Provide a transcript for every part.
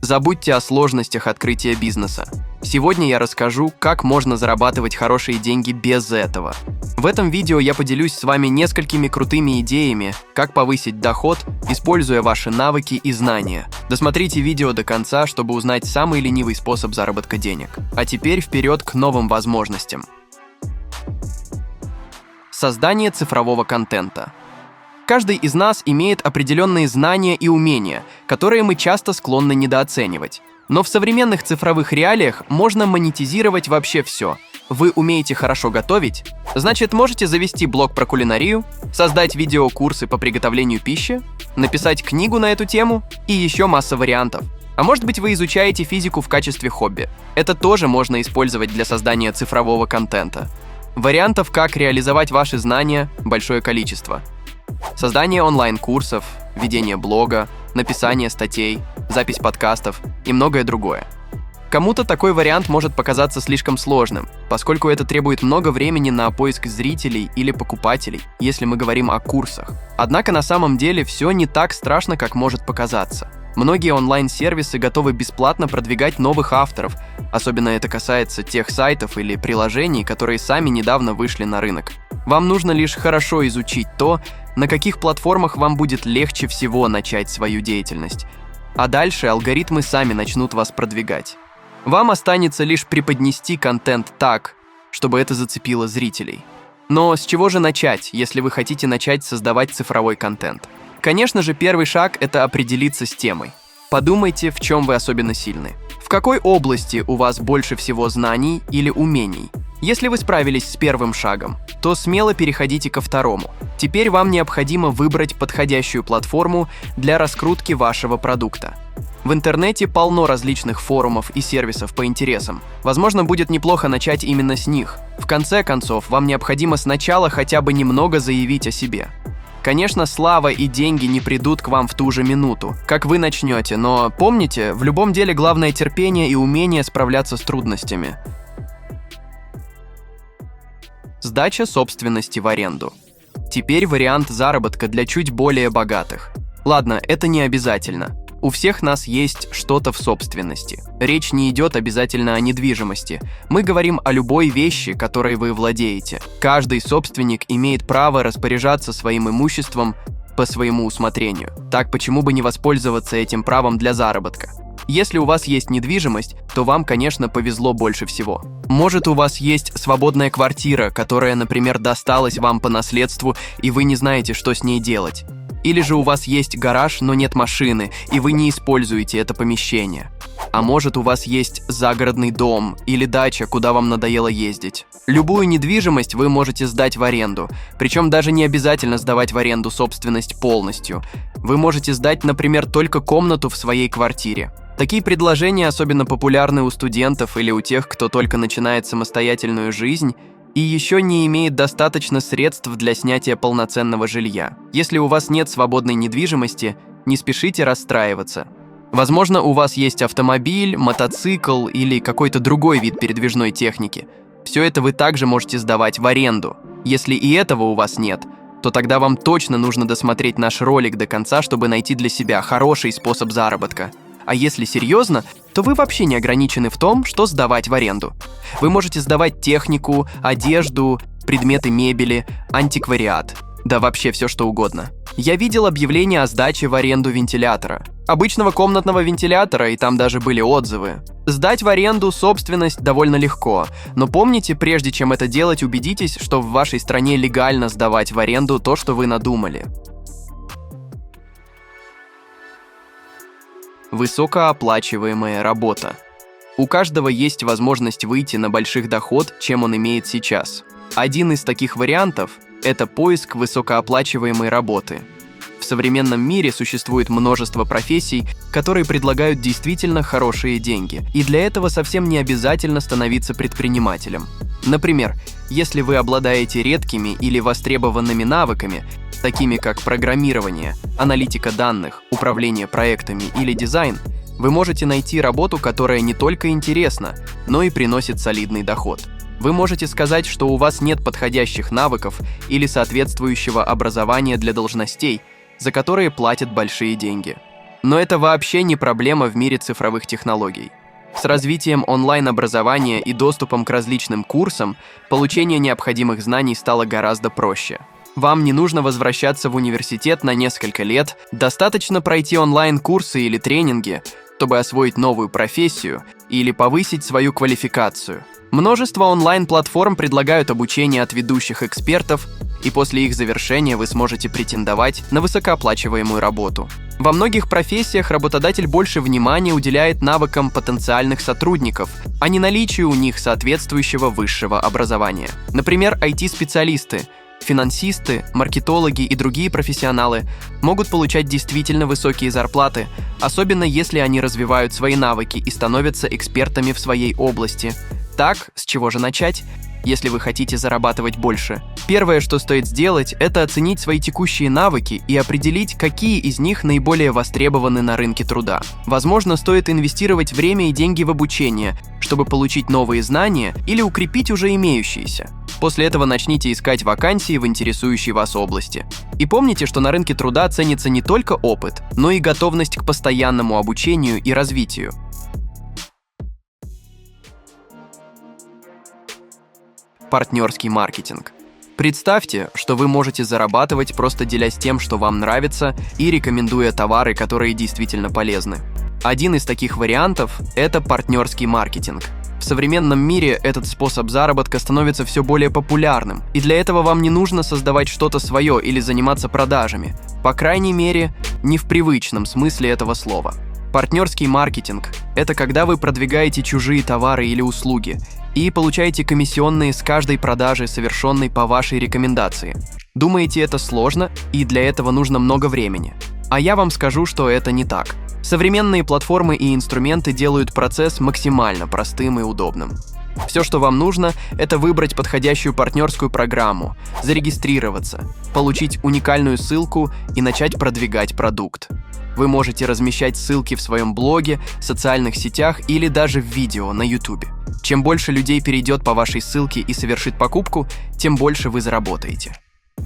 Забудьте о сложностях открытия бизнеса. Сегодня я расскажу, как можно зарабатывать хорошие деньги без этого. В этом видео я поделюсь с вами несколькими крутыми идеями, как повысить доход, используя ваши навыки и знания. Досмотрите видео до конца, чтобы узнать самый ленивый способ заработка денег. А теперь вперед к новым возможностям. Создание цифрового контента. Каждый из нас имеет определенные знания и умения, которые мы часто склонны недооценивать. Но в современных цифровых реалиях можно монетизировать вообще все. Вы умеете хорошо готовить? Значит, можете завести блог про кулинарию, создать видеокурсы по приготовлению пищи, написать книгу на эту тему и еще масса вариантов. А может быть, вы изучаете физику в качестве хобби. Это тоже можно использовать для создания цифрового контента. Вариантов, как реализовать ваши знания, большое количество. Создание онлайн-курсов, ведение блога, написание статей, запись подкастов и многое другое. Кому-то такой вариант может показаться слишком сложным, поскольку это требует много времени на поиск зрителей или покупателей, если мы говорим о курсах. Однако на самом деле все не так страшно, как может показаться. Многие онлайн-сервисы готовы бесплатно продвигать новых авторов, особенно это касается тех сайтов или приложений, которые сами недавно вышли на рынок. Вам нужно лишь хорошо изучить то, на каких платформах вам будет легче всего начать свою деятельность. А дальше алгоритмы сами начнут вас продвигать. Вам останется лишь преподнести контент так, чтобы это зацепило зрителей. Но с чего же начать, если вы хотите начать создавать цифровой контент? Конечно же, первый шаг – это определиться с темой. Подумайте, в чем вы особенно сильны. В какой области у вас больше всего знаний или умений? Если вы справились с первым шагом, то смело переходите ко второму. Теперь вам необходимо выбрать подходящую платформу для раскрутки вашего продукта. В интернете полно различных форумов и сервисов по интересам. Возможно, будет неплохо начать именно с них. В конце концов, вам необходимо сначала хотя бы немного заявить о себе. Конечно, слава и деньги не придут к вам в ту же минуту, как вы начнете, но помните, в любом деле главное терпение и умение справляться с трудностями. Сдача собственности в аренду. Теперь вариант заработка для чуть более богатых. Ладно, это не обязательно. У всех нас есть что-то в собственности. Речь не идет обязательно о недвижимости. Мы говорим о любой вещи, которой вы владеете. Каждый собственник имеет право распоряжаться своим имуществом по своему усмотрению. Так почему бы не воспользоваться этим правом для заработка? Если у вас есть недвижимость, то вам, конечно, повезло больше всего. Может, у вас есть свободная квартира, которая, например, досталась вам по наследству, и вы не знаете, что с ней делать. Или же у вас есть гараж, но нет машины, и вы не используете это помещение. А может, у вас есть загородный дом или дача, куда вам надоело ездить. Любую недвижимость вы можете сдать в аренду, причем даже не обязательно сдавать в аренду собственность полностью. Вы можете сдать, например, только комнату в своей квартире. Такие предложения особенно популярны у студентов или у тех, кто только начинает самостоятельную жизнь и еще не имеет достаточно средств для снятия полноценного жилья. Если у вас нет свободной недвижимости, не спешите расстраиваться. Возможно, у вас есть автомобиль, мотоцикл или какой-то другой вид передвижной техники. Все это вы также можете сдавать в аренду. Если и этого у вас нет, то тогда вам точно нужно досмотреть наш ролик до конца, чтобы найти для себя хороший способ заработка. А если серьезно, то вы вообще не ограничены в том, что сдавать в аренду. Вы можете сдавать технику, одежду, предметы мебели, антиквариат, да вообще все что угодно. Я видел объявление о сдаче в аренду вентилятора. Обычного комнатного вентилятора, и там даже были отзывы. Сдать в аренду собственность довольно легко, но помните, прежде чем это делать, убедитесь, что в вашей стране легально сдавать в аренду то, что вы надумали. Высокооплачиваемая работа. У каждого есть возможность выйти на больших доход, чем он имеет сейчас. Один из таких вариантов – это поиск высокооплачиваемой работы. В современном мире существует множество профессий, которые предлагают действительно хорошие деньги, и для этого совсем не обязательно становиться предпринимателем. Например, если вы обладаете редкими или востребованными навыками, такими как программирование, аналитика данных, управление проектами или дизайн, вы можете найти работу, которая не только интересна, но и приносит солидный доход. Вы можете сказать, что у вас нет подходящих навыков или соответствующего образования для должностей, за которые платят большие деньги. Но это вообще не проблема в мире цифровых технологий. С развитием онлайн-образования и доступом к различным курсам получение необходимых знаний стало гораздо проще. Вам не нужно возвращаться в университет на несколько лет, достаточно пройти онлайн-курсы или тренинги, чтобы освоить новую профессию или повысить свою квалификацию. Множество онлайн-платформ предлагают обучение от ведущих экспертов, и после их завершения вы сможете претендовать на высокооплачиваемую работу. Во многих профессиях работодатель больше внимания уделяет навыкам потенциальных сотрудников, а не наличию у них соответствующего высшего образования. Например, IT-специалисты, финансисты, маркетологи и другие профессионалы могут получать действительно высокие зарплаты, особенно если они развивают свои навыки и становятся экспертами в своей области. Так, с чего же начать, если вы хотите зарабатывать больше? Первое, что стоит сделать, это оценить свои текущие навыки и определить, какие из них наиболее востребованы на рынке труда. Возможно, стоит инвестировать время и деньги в обучение, чтобы получить новые знания или укрепить уже имеющиеся. После этого начните искать вакансии в интересующей вас области. И помните, что на рынке труда ценится не только опыт, но и готовность к постоянному обучению и развитию. Партнерский маркетинг. Представьте, что вы можете зарабатывать, просто делясь тем, что вам нравится, и рекомендуя товары, которые действительно полезны. Один из таких вариантов – это партнерский маркетинг. В современном мире этот способ заработка становится все более популярным, и для этого вам не нужно создавать что-то свое или заниматься продажами, по крайней мере, не в привычном смысле этого слова. Партнерский маркетинг – это когда вы продвигаете чужие товары или услуги и получаете комиссионные с каждой продажи, совершенной по вашей рекомендации. Думаете, это сложно, и для этого нужно много времени? А я вам скажу, что это не так. Современные платформы и инструменты делают процесс максимально простым и удобным. Все, что вам нужно, это выбрать подходящую партнерскую программу, зарегистрироваться, получить уникальную ссылку и начать продвигать продукт. Вы можете размещать ссылки в своем блоге, социальных сетях или даже в видео на YouTube. Чем больше людей перейдет по вашей ссылке и совершит покупку, тем больше вы заработаете.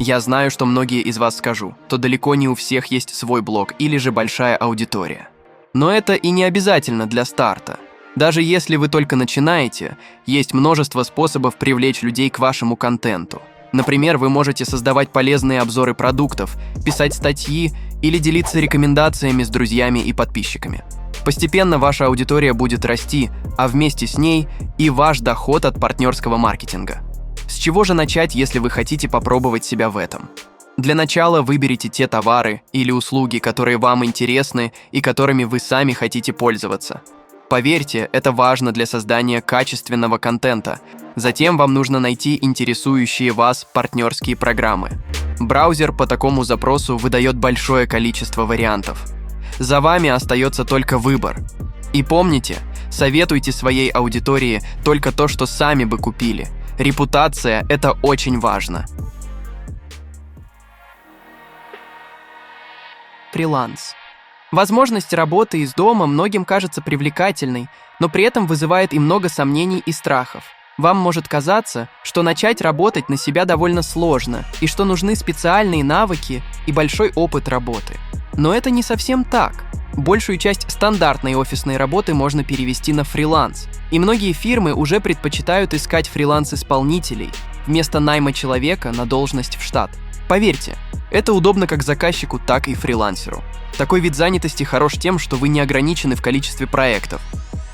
Я знаю, что многие из вас скажут, что далеко не у всех есть свой блог или же большая аудитория. Но это и не обязательно для старта. Даже если вы только начинаете, есть множество способов привлечь людей к вашему контенту. Например, вы можете создавать полезные обзоры продуктов, писать статьи или делиться рекомендациями с друзьями и подписчиками. Постепенно ваша аудитория будет расти, а вместе с ней и ваш доход от партнерского маркетинга. С чего же начать, если вы хотите попробовать себя в этом? Для начала выберите те товары или услуги, которые вам интересны и которыми вы сами хотите пользоваться. Поверьте, это важно для создания качественного контента. Затем вам нужно найти интересующие вас партнерские программы. Браузер по такому запросу выдает большое количество вариантов. За вами остается только выбор. И помните, советуйте своей аудитории только то, что сами бы купили. Репутация – это очень важно. Фриланс. Возможность работы из дома многим кажется привлекательной, но при этом вызывает и много сомнений и страхов. Вам может казаться, что начать работать на себя довольно сложно, и что нужны специальные навыки и большой опыт работы. Но это не совсем так. Большую часть стандартной офисной работы можно перевести на фриланс, и многие фирмы уже предпочитают искать фриланс-исполнителей вместо найма человека на должность в штат. Поверьте, это удобно как заказчику, так и фрилансеру. Такой вид занятости хорош тем, что вы не ограничены в количестве проектов.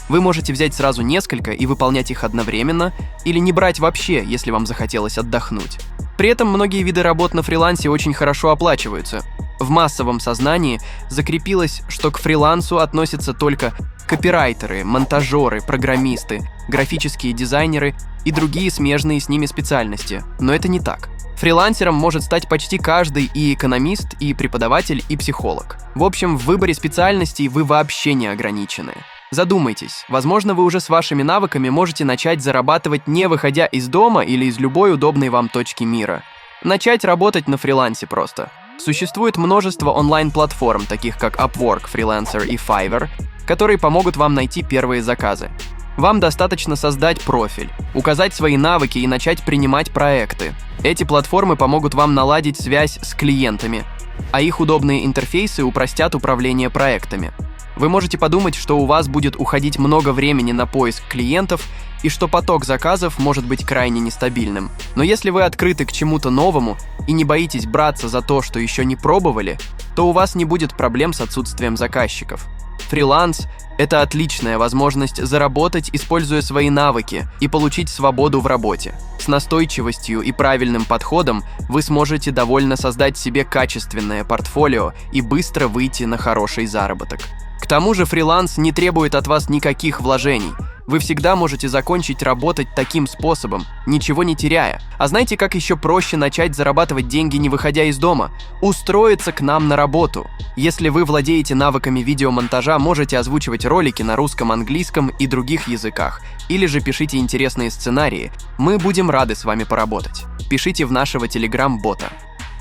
Вы можете взять сразу несколько и выполнять их одновременно, или не брать вообще, если вам захотелось отдохнуть. При этом многие виды работ на фрилансе очень хорошо оплачиваются. В массовом сознании закрепилось, что к фрилансу относятся только копирайтеры, монтажеры, программисты, графические дизайнеры и другие смежные с ними специальности. Но это не так. Фрилансером может стать почти каждый и экономист, и преподаватель, и психолог. В общем, в выборе специальностей вы вообще не ограничены. Задумайтесь, возможно, вы уже с вашими навыками можете начать зарабатывать, не выходя из дома или из любой удобной вам точки мира. Начать работать на фрилансе просто. Существует множество онлайн-платформ, таких как Upwork, Freelancer и Fiverr, которые помогут вам найти первые заказы. Вам достаточно создать профиль, указать свои навыки и начать принимать проекты. Эти платформы помогут вам наладить связь с клиентами, а их удобные интерфейсы упростят управление проектами. Вы можете подумать, что у вас будет уходить много времени на поиск клиентов и что поток заказов может быть крайне нестабильным. Но если вы открыты к чему-то новому и не боитесь браться за то, что еще не пробовали, то у вас не будет проблем с отсутствием заказчиков. Фриланс – это отличная возможность заработать, используя свои навыки, и получить свободу в работе. С настойчивостью и правильным подходом вы сможете довольно создать себе качественное портфолио и быстро выйти на хороший заработок. К тому же фриланс не требует от вас никаких вложений. Вы всегда можете закончить работать таким способом, ничего не теряя. А знаете, как еще проще начать зарабатывать деньги, не выходя из дома? Устроиться к нам на работу. Если вы владеете навыками видеомонтажа, можете озвучивать ролики на русском, английском и других языках. Или же пишите интересные сценарии. Мы будем рады с вами поработать. Пишите в нашего телеграм-бота.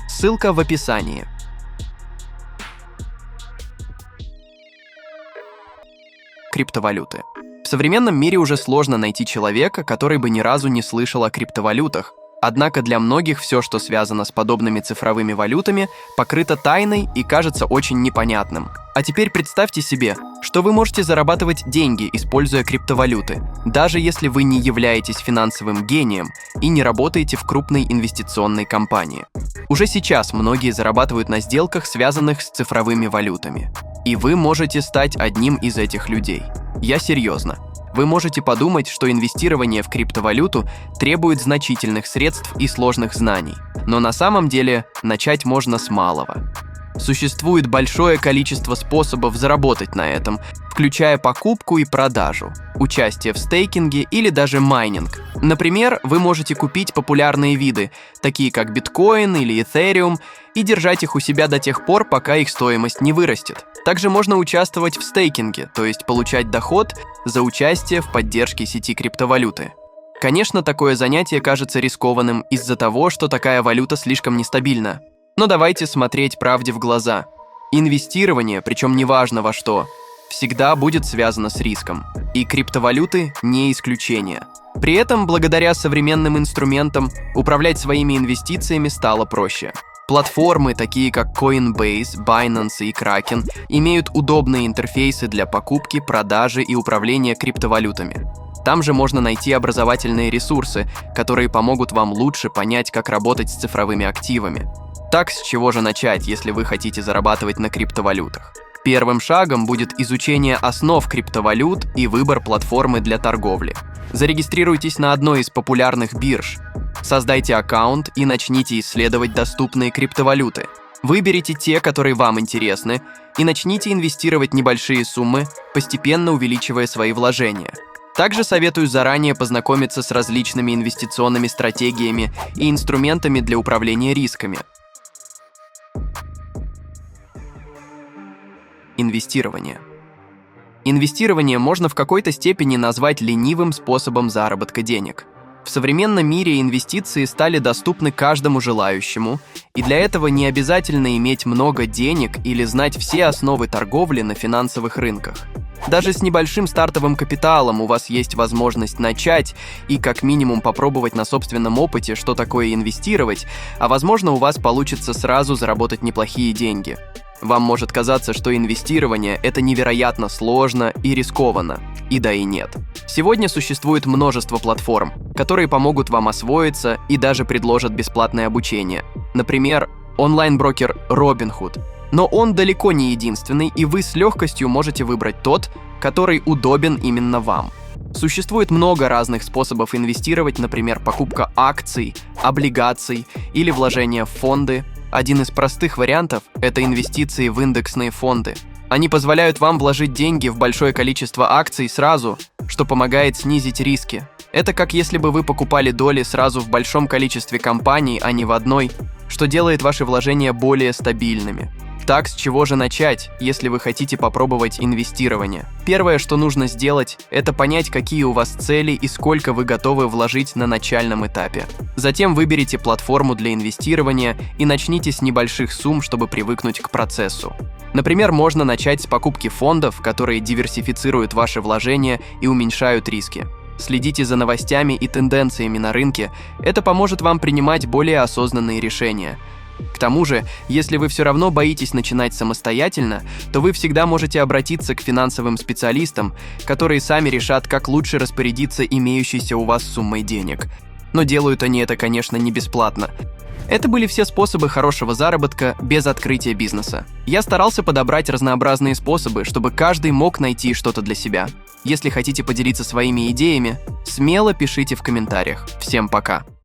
Ссылка в описании. Криптовалюты. В современном мире уже сложно найти человека, который бы ни разу не слышал о криптовалютах. Однако для многих все, что связано с подобными цифровыми валютами, покрыто тайной и кажется очень непонятным. А теперь представьте себе, что вы можете зарабатывать деньги, используя криптовалюты, даже если вы не являетесь финансовым гением и не работаете в крупной инвестиционной компании. Уже сейчас многие зарабатывают на сделках, связанных с цифровыми валютами. И вы можете стать одним из этих людей. Я серьезно. Вы можете подумать, что инвестирование в криптовалюту требует значительных средств и сложных знаний. Но на самом деле начать можно с малого. Существует большое количество способов заработать на этом, включая покупку и продажу, участие в стейкинге или даже майнинг. Например, вы можете купить популярные виды, такие как биткоин или эthereum, и держать их у себя до тех пор, пока их стоимость не вырастет. Также можно участвовать в стейкинге, то есть получать доход за участие в поддержке сети криптовалюты. Конечно, такое занятие кажется рискованным из-за того, что такая валюта слишком нестабильна. Но давайте смотреть правде в глаза. Инвестирование, причем неважно во что, всегда будет связано с риском. И криптовалюты не исключение. При этом, благодаря современным инструментам, управлять своими инвестициями стало проще. Платформы, такие как Coinbase, Binance и Kraken, имеют удобные интерфейсы для покупки, продажи и управления криптовалютами. Там же можно найти образовательные ресурсы, которые помогут вам лучше понять, как работать с цифровыми активами. Так, с чего же начать, если вы хотите зарабатывать на криптовалютах? Первым шагом будет изучение основ криптовалют и выбор платформы для торговли. Зарегистрируйтесь на одной из популярных бирж. Создайте аккаунт и начните исследовать доступные криптовалюты. Выберите те, которые вам интересны, и начните инвестировать небольшие суммы, постепенно увеличивая свои вложения. Также советую заранее познакомиться с различными инвестиционными стратегиями и инструментами для управления рисками. Инвестирование. Инвестирование можно в какой-то степени назвать ленивым способом заработка денег. В современном мире инвестиции стали доступны каждому желающему, и для этого не обязательно иметь много денег или знать все основы торговли на финансовых рынках. Даже с небольшим стартовым капиталом у вас есть возможность начать и как минимум попробовать на собственном опыте, что такое инвестировать, а возможно у вас получится сразу заработать неплохие деньги. Вам может казаться, что инвестирование – это невероятно сложно и рискованно. И да, и нет. Сегодня существует множество платформ, которые помогут вам освоиться и даже предложат бесплатное обучение. Например, онлайн-брокер Robinhood. Но он далеко не единственный, и вы с легкостью можете выбрать тот, который удобен именно вам. Существует много разных способов инвестировать, например, покупка акций, облигаций или вложения в фонды. Один из простых вариантов – это инвестиции в индексные фонды. Они позволяют вам вложить деньги в большое количество акций сразу, что помогает снизить риски. Это как если бы вы покупали доли сразу в большом количестве компаний, а не в одной, что делает ваши вложения более стабильными. Так, с чего же начать, если вы хотите попробовать инвестирование? Первое, что нужно сделать, это понять, какие у вас цели и сколько вы готовы вложить на начальном этапе. Затем выберите платформу для инвестирования и начните с небольших сумм, чтобы привыкнуть к процессу. Например, можно начать с покупки фондов, которые диверсифицируют ваши вложения и уменьшают риски. Следите за новостями и тенденциями на рынке, это поможет вам принимать более осознанные решения. К тому же, если вы все равно боитесь начинать самостоятельно, то вы всегда можете обратиться к финансовым специалистам, которые сами решат, как лучше распорядиться имеющейся у вас суммой денег. Но делают они это, конечно, не бесплатно. Это были все способы хорошего заработка без открытия бизнеса. Я старался подобрать разнообразные способы, чтобы каждый мог найти что-то для себя. Если хотите поделиться своими идеями, смело пишите в комментариях. Всем пока!